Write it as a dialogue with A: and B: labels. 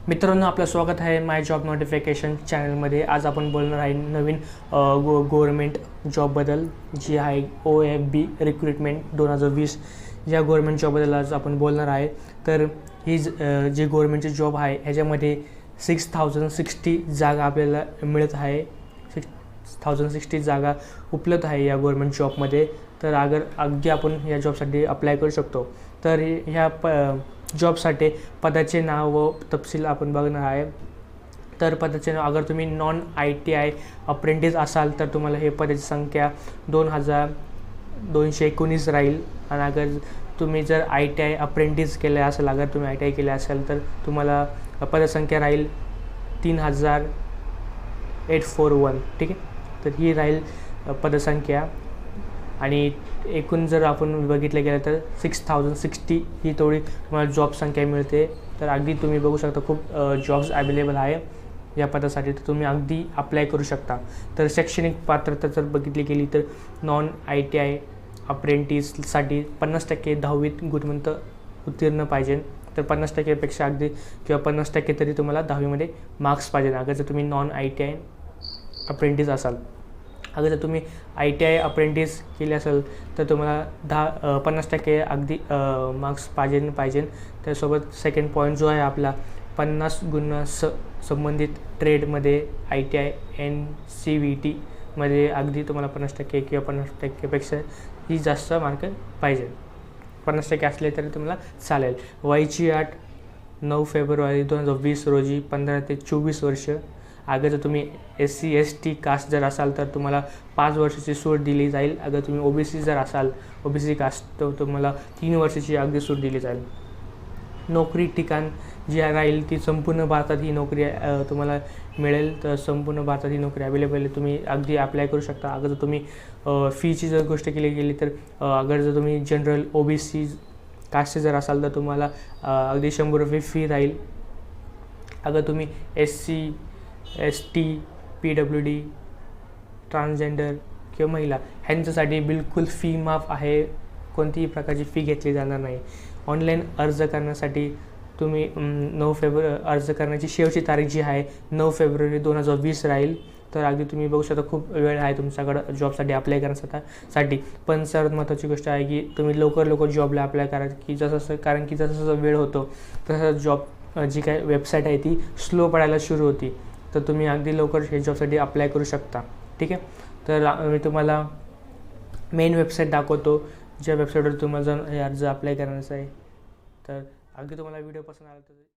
A: मित्रांनो, आपलं स्वागत आहे माय जॉब नोटिफिकेशन चॅनलमध्ये। आज आपण बोलणार आहे नवीन गव्हर्नमेंट जॉबबद्दल, जी आहे OFB रिक्रुटमेंट 2020 या गव्हर्नमेंट जॉबबद्दल आज आपण बोलणार आहे। तर ही जी गव्हर्नमेंटची जॉब आहे ह्याच्यामध्ये 6060 जागा आपल्याला मिळत आहे। 6060 जागा उपलब्ध आहे या गव्हर्नमेंट जॉबमध्ये। तर अगदी आपण या जॉबसाठी अप्लाय करू शकतो। तर ह्या जॉबसाठी पदाचे नाव व तपशील आपण बघणार आहे। तर पदाचे नाव, अगर तुम्ही नॉन ITI अप्रेंटिस असाल तर तुम्हाला हे पदाची संख्या 2219 राहील। आणि अगर तुम्ही जर ITI अप्रेंटिस केले असेल, अगर तुम्ही ITI केले असेल तर तुम्हाला पदसंख्या राहील 3841। ठीक आहे, तर ही राहील पदसंख्या। आणि एकूण जर आपण बघितलं गेलं तर 6060 ही तेवढी तुम्हाला जॉब संख्या मिळते। तर अगदी तुम्ही बघू शकता खूप जॉब्स अवेलेबल आहे या पदासाठी, तर तुम्ही अगदी अप्लाय करू शकता। तर शैक्षणिक पात्रता जर बघितली गेली तर नॉन ITI अप्रेंटिससाठी 50% 10वीत गुणवंत उत्तीर्ण पाहिजे। तर 50%पेक्षा अगदी किंवा 50% तरी तुम्हाला 10वीमध्ये मार्क्स पाहिजे अगर जर तुम्ही नॉन ITI अप्रेंटिस असाल। अगर जर तुम्ही ITI अप्रेंटिस केले असेल तर तुम्हाला 50% अगदी मार्क्स पाहिजे। त्यासोबत सेकंड पॉईंट जो आहे आपला 50 गुण संबंधित ट्रेडमध्ये ITI NCVT मध्ये अगदी तुम्हाला 50% किंवा 50%पेक्षा ही जास्त मार्क पाहिजे। 50% असले तरी तुम्हाला चालेल। वयाची अट 9 फेब्रुवारी 2020 रोजी 15 ते 24 वर्ष। अगर जर तुम्ही SC ST कास्ट जर असाल तर तुम्हाला 5 वर्षाची सूट दिली जाईल। अगर तुम्ही OBC जर असाल, OBC कास्ट, तर तुम्हाला 3 वर्षाची अगदी सूट दिली जाईल। नोकरी ठिकाण जी राहील ती संपूर्ण भारतात ही नोकरी तुम्हाला मिळेल। तर संपूर्ण भारतात ही नोकरी अवेलेबल आहे, तुम्ही अगदी अप्लाय करू शकता। अगर जर तुम्ही फीची जर गोष्ट केली गेली तर अगर जर तुम्ही जनरल OBC कास्टचे जर असाल तर तुम्हाला अगदी 100 रुपये फी राहील। अगर तुम्ही SC ST PWD ट्रान्सजेंडर किंवा महिला ह्यांच्यासाठी बिलकुल फी माफ आहे, कोणतीही प्रकारची फी घेतली जाणार नाही। ऑनलाईन अर्ज करण्यासाठी तुम्ही 9 फेब्रुवारी अर्ज करण्याची शेवटची तारीख जी आहे 9 फेब्रुवारी 2020 राहील। तर अगदी तुम्ही बघू शकता खूप वेळ आहे तुमच्याकडं जॉबसाठी अप्लाय करण्यासाठी। पण सर्वात महत्त्वाची गोष्ट आहे की तुम्ही लवकर जॉबला अप्लाय करा, की कारण की जसं वेळ होतो तसं जॉब जी काय वेबसाईट आहे ती स्लो पडायला सुरू होती। तर तुम्ही अगदी लवकर हे जॉबसाठी अप्लाय करू शकता। ठीक आहे, तर मी तुम्हाला मेन वेबसाईट दाखवतो ज्या वेबसाईटवर तुम्हाला जर हे अर्ज अप्लाय करायचा आहे। तर अगदी तुम्हाला व्हिडिओ पसंत आला तर